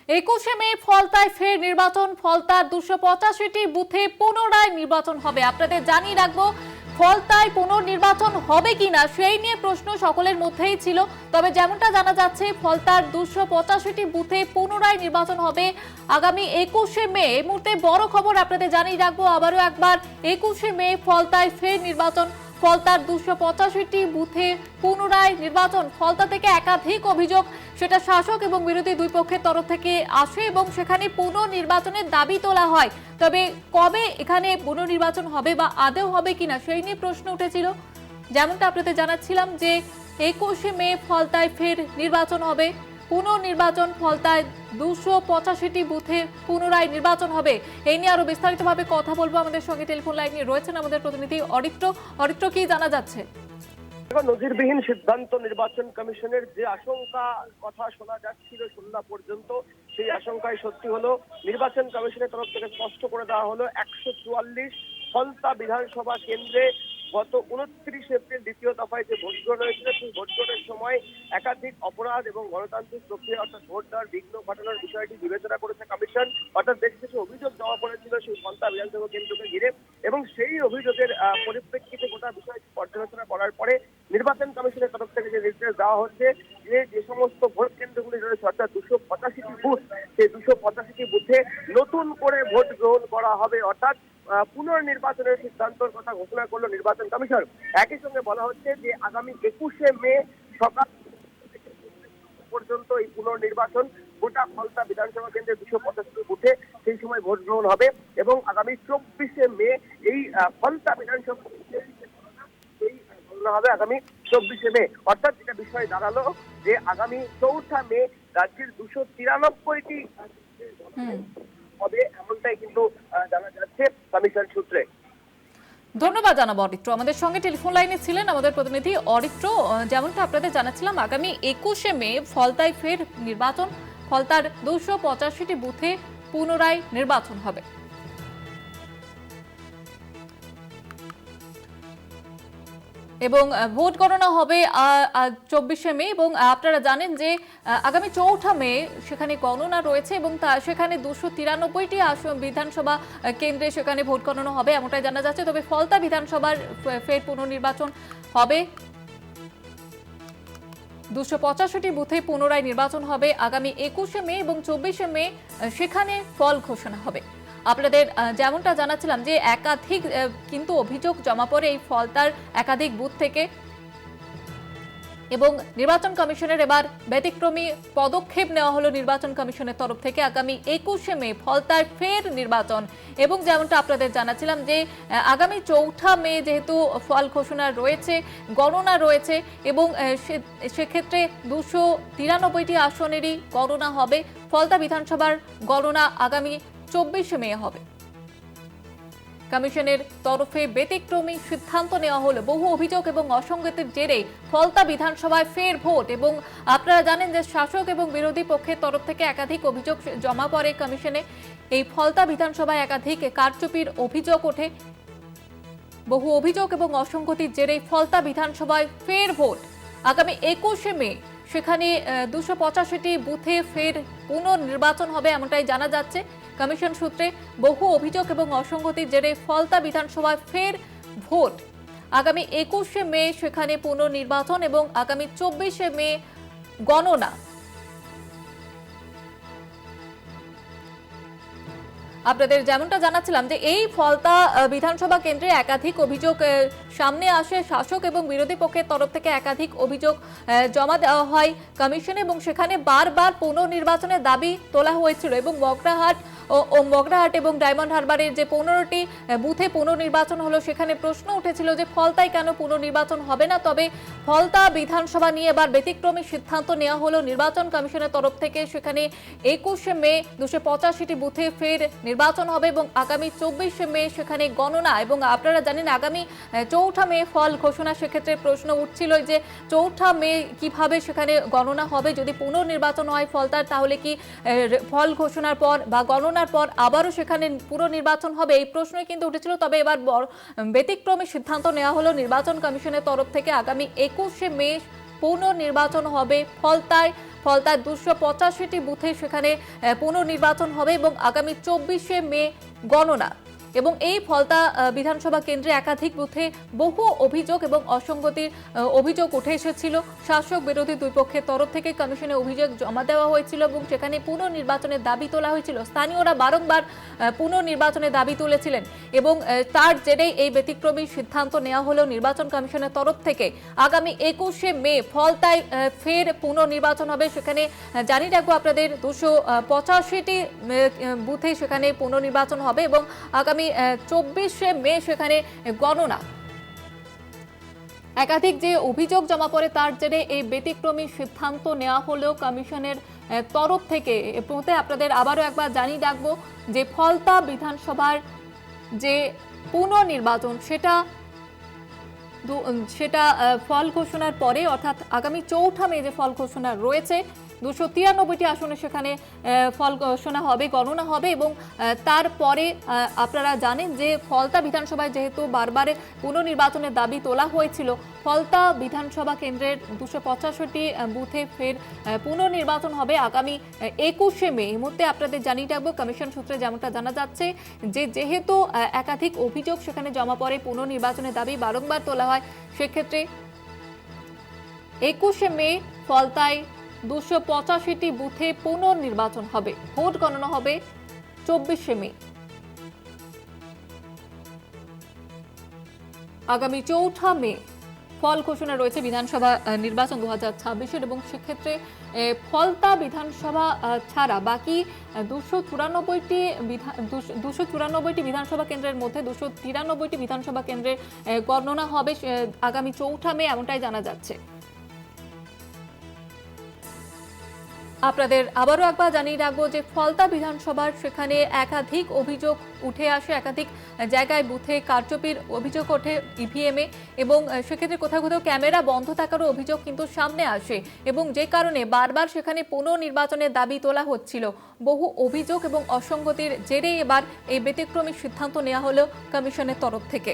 21শে মে ফলতায় ফের নির্বাচন। ফলতার 285টি বুথে পুনরায় নির্বাচন হবে। আপনাদের জানিয়ে রাখবো, ফলতায় পুনর্নির্বাচন হবে কিনা সেই নিয়ে প্রশ্ন সকলের মধ্যেই ছিল। তবে যেমনটা জানা যাচ্ছে, ফলতার 285টি বুথে পুনরায় নির্বাচন হবে আগামী 21শে মে। এই মুহূর্তে বড় খবর আপনাদের জানিয়ে রাখবো আবারও একবার, 21শে মে ফলতায় ফের নির্বাচন। ফলতার 285টি বুথে পুনরায় নির্বাচন। ফলতা থেকে একাধিক অভিযোগ, সেটা শাসক এবং বিরোধী দুই পক্ষের তরফ থেকে আসে এবং সেখানে পুনর্নির্বাচনের দাবি তোলা হয়। তবে কবে এখানে পুনর্নির্বাচন হবে বা আদৌ হবে কিনা সেই নিয়ে প্রশ্ন উঠেছিল। যেমনটা আপনাদের জানাচ্ছিলাম যে 21শে মে ফলতায় ফের নির্বাচন হবে। পুনর্নির্বাচন, ফলতায় 285টি বুথে পুনরায় নির্বাচন হবে। এই নিয়ে আরো বিস্তারিতভাবে কথা বলবো। আমাদের সঙ্গে টেলিফোন লাইনে রয়েছেন আমাদের প্রতিনিধি অরিত্র। অরিত্র, কি জানা যাচ্ছে? নজিরবিহীন সিদ্ধান্ত নির্বাচন কমিশনের, যে আশঙ্কা কথা শোনা যাচ্ছিল সন্ধ্যা পর্যন্ত, সেই আশঙ্কায় সত্যি হলো। নির্বাচন কমিশনের তরফ থেকে স্পষ্ট করে দেওয়া হলো 144 ফলতা বিধানসভা কেন্দ্রে গত 29 এপ্রিল দ্বিতীয় দফায় যে ভোট গ্রহণ হয়েছিল, সেই ভোট গ্রহণের সময় একাধিক অপরাধ এবং গণতান্ত্রিক প্রক্রিয়া অর্থাৎ ভোট দেওয়ার বিঘ্ন ঘটানোর বিষয়টি বিবেচনা করেছে কমিশন। অর্থাৎ বেশ কিছু অভিযোগ জমা পড়েছিল সেই ফলতা বিধানসভা কেন্দ্রকে ঘিরে, এবং সেই অভিযোগের পরিপ্রেক্ষিতে গোটা বিষয়টি পর্যালোচনা করার পরে নির্বাচন কমিশনের তরফ থেকে যে নির্দেশ দেওয়া হচ্ছে যে সমস্ত ভোট কেন্দ্রগুলি রয়েছে অর্থাৎ 285টি বুথ, সেই 285টি বুথে নতুন করে ভোট গ্রহণ করা হবে। অর্থাৎ পুনর্নির্বাচনের সিদ্ধান্তের কথা ঘোষণা করলো নির্বাচন কমিশন। একই সঙ্গে বলা হচ্ছে যে আগামী 21শে মে সকাল পর্যন্ত এই পুনর্নির্বাচন গোটা ফলতা বিধানসভা কেন্দ্রের 285টি বুথে সেই সময় ভোট গ্রহণ হবে, এবং আগামী 24শে মে এই ফলতা বিধানসভা হবে আগামী 24শে মে। অর্থাৎ যেটা বিষয় দাঁড়ালো যে আগামী 4 মে রাজ্যের 293টি হবে, এমনটাই কিন্তু জানা যাচ্ছে কমিশন সূত্রে। ধন্যবাদ জানাবো অরিত্র। আমাদের সঙ্গে টেলিফোন লাইনে ছিলেন আমাদের প্রতিনিধি অরিত্র। যেমনটা আপনাদের জানাচ্ছিলাম, আগামী 21শে মে ফলতায় ফের নির্বাচন। ফলতার 285টি বুথে পুনরায় নির্বাচন হবে। এবং ভোট গণনা হবে 24শে মে। এবং আপনারা জানেন যে আগামী 4 মে সেখানে গণনা রয়েছে, এবং সেখানে 293টি বিধানসভা কেন্দ্রে সেখানে ভোট গণনা হবে এমনটাই জানা যাচ্ছে। তবে ফলতা বিধানসভার ফের পুনর্নির্বাচন হবে। 285টি বুথে পুনরায় নির্বাচন হবে আগামী 21শে মে, এবং 24শে মে সেখানে ফল ঘোষণা হবে। আপনাদের যেমনটা জানাচ্ছিলাম যে একাধিক কিন্তু অভিযোগ জমা পড়ে এই ফলতার একাধিক বুথ থেকে, এবং নির্বাচন কমিশনের এবার ব্যতিক্রমী পদক্ষেপ নেওয়া হলো নির্বাচন কমিশনের তরফ থেকে। আগামী 21শে মে ফলতার ফের নির্বাচন, এবং যেমনটা আপনাদের জানাচ্ছিলাম যে আগামী 4 মে যেহেতু ফল ঘোষণা রয়েছে, গণনা রয়েছে, এবং সেক্ষেত্রে 293টি আসনেরই গণনা হবে। ফলতা বিধানসভার গণনা আগামী 24শে মে হবে। কমিশনের তরফে ব্যতিক্রমী সিদ্ধান্ত নেওয়া হলো। বহু অভিযোগ এবং অসঙ্গতির জেরে ফলতা বিধানসভায় ফের ভোট, এবং আপনারা জানেন যে শাসক এবং বিরোধী পক্ষের তরফ থেকে একাধিক অভিযোগ জমা পড়ে কমিশনে। এই ফলতা বিধানসভায় একাধিক কারচুপির অভিযোগ ওঠে। বহু অভিযোগ এবং অসঙ্গতির জেরে ফলতা বিধানসভায় ফের ভোট আগামী 21শে মে। সেখানে 285টি বুথে ফের পুনর্নির্বাচন হবে এমনটাই জানা যাচ্ছে কমিশন সূত্রে। বহু অভিযোগ এবং অসঙ্গতির জেরে ফলতা বিধানসভায় ফের ভোট আগামী 21শে মে সেখানে পুনর্নির্বাচন, এবং আগামী 24শে মে গণনা। আপনাদের যেমনটা জানাচ্ছিলাম যে এই ফলতা বিধানসভা কেন্দ্রে একাধিক অভিযোগ সামনে আসে। শাসক এবং বিরোধী পক্ষের তরফ থেকে একাধিক অভিযোগ জমা দেওয়া হয় কমিশনে, এবং সেখানে বারবার পুনর্নির্বাচনের দাবি তোলা হয়েছিল। এবং মগরাহাট এবং ডায়মন্ড হারবারের যে 15টি বুথে পুনর্নির্বাচন হলো, সেখানে প্রশ্ন উঠেছিল যে ফলতায় কেন পুনর্নির্বাচন হবে না। তবে ফলতা বিধানসভা নিয়ে এবার ব্যতিক্রমী সিদ্ধান্ত নেওয়া হলো নির্বাচন কমিশনের তরফ থেকে। সেখানে 21শে মে 285টি বুথে ফের নির্বাচন হবে, এবং আগামী 24শে মে সেখানে গণনা। এবং আপনারা জানেন আগামী 4 মে ফল ঘোষণা। সেক্ষেত্রে প্রশ্ন উঠছিল যে 4 মে কিভাবে সেখানে গণনা হবে। যদি পুনর্নির্বাচন হয় ফলতার, তাহলে কি ফল ঘোষণার পর বা গণনার পর আবারও সেখানে পুনর্নির্বাচন হবে, এই প্রশ্নই কিন্তু উঠেছিল। তবে এবার ব্যতিক্রমী সিদ্ধান্ত নেওয়া হলো নির্বাচন কমিশনের তরফ থেকে। আগামী 21শে মে পুনর্নির্বাচন হবে ফলতায় 285টি বুথে সেখানে পুনর্নির্বাচন হবে এবং আগামী 24শে মে গণনা। এবং এই ফলতা বিধানসভা কেন্দ্রে একাধিক বুথে বহু অভিযোগ এবং অসঙ্গতির অভিযোগ উঠে এসেছিল। শাসক বিরোধী দুই পক্ষের তরফ থেকে কমিশনে অভিযোগ জমা দেওয়া হয়েছিল এবং সেখানে পুনর্নির্বাচনের দাবি তোলা হয়েছিল। স্থানীয়রা বারংবার পুনর্নির্বাচনের দাবি তুলেছিলেন এবং তার জেরেই এই ব্যতিক্রমী সিদ্ধান্ত নেওয়া হলো নির্বাচন কমিশনের তরফ থেকে। আগামী 21শে মে ফলতায় ফের পুনর্নির্বাচন হবে। সেখানে জানিয়ে রাখবো আপনাদের 285টি বুথে সেখানে পুনর্নির্বাচন হবে এবং আগামী 24শে মে সেখানে গণনা। একাধিক যে অভিযোগ জমা পড়ে তার জেরে এই ব্যতিক্রমী সিদ্ধান্ত নেওয়া হলো কমিশনের তরফ থেকে। আপনাদের আবারও একবার জানিয়ে রাখবো যে ফলতা বিধানসভার যে পুনর্নির্বাচন সেটা ফল ঘোষণার পরে অর্থাৎ আগামী 4 মে যে ফল ঘোষণা রয়েছে 293টি আসনে সেখানে ফল ঘোষণা হবে, গণনা হবে এবং তারপরে আপনারা জানেন যে ফলতা বিধানসভায় যেহেতু বারবার পুনর্নির্বাচনের দাবি তোলা হয়েছিল, ফলতা বিধানসভা কেন্দ্রের 285টি বুথে ফের পুনর্নির্বাচন হবে আগামী 21শে মে। এই মুহূর্তে আপনাদের জানিয়ে রাখবো কমিশন সূত্রে যেমনটা জানা যাচ্ছে যে যেহেতু একাধিক অভিযোগ সেখানে জমা পড়ে, পুনর্নির্বাচনের দাবি বারংবার তোলা হয়, সেক্ষেত্রে 21শে মে ফলতায় 285টি বুথে পুনর্নির্বাচন হবে। ভোট গণনা হবে 24শে মে। আগামী 4 মে ফল ঘোষণা রয়েছে বিধানসভা নির্বাচন 2026-এর এবং সেক্ষেত্রে ফলতা বিধানসভা ছাড়া বাকি 294টি বিধানসভা কেন্দ্রের মধ্যে 293টি বিধানসভা কেন্দ্রের গণনা হবে আগামী 4 মে, এমনটাই জানা যাচ্ছে। আপনাদের আবারও একবার জানিয়ে রাখবো যে ফলতা বিধানসভার সেখানে একাধিক অভিযোগ উঠে আসে, একাধিক জায়গায় বুথে কারচুপির অভিযোগ ওঠে ইভিএমে এবং সেক্ষেত্রে কোথাও কোথাও ক্যামেরা বন্ধ থাকারও অভিযোগ কিন্তু সামনে আসে এবং যে কারণে বারবার সেখানে পুনর্নির্বাচনের দাবি তোলা হচ্ছিল। বহু অভিযোগ এবং অসঙ্গতির জেরে এবার এই ব্যতিক্রমী সিদ্ধান্ত নেওয়া হলো কমিশনের তরফ থেকে।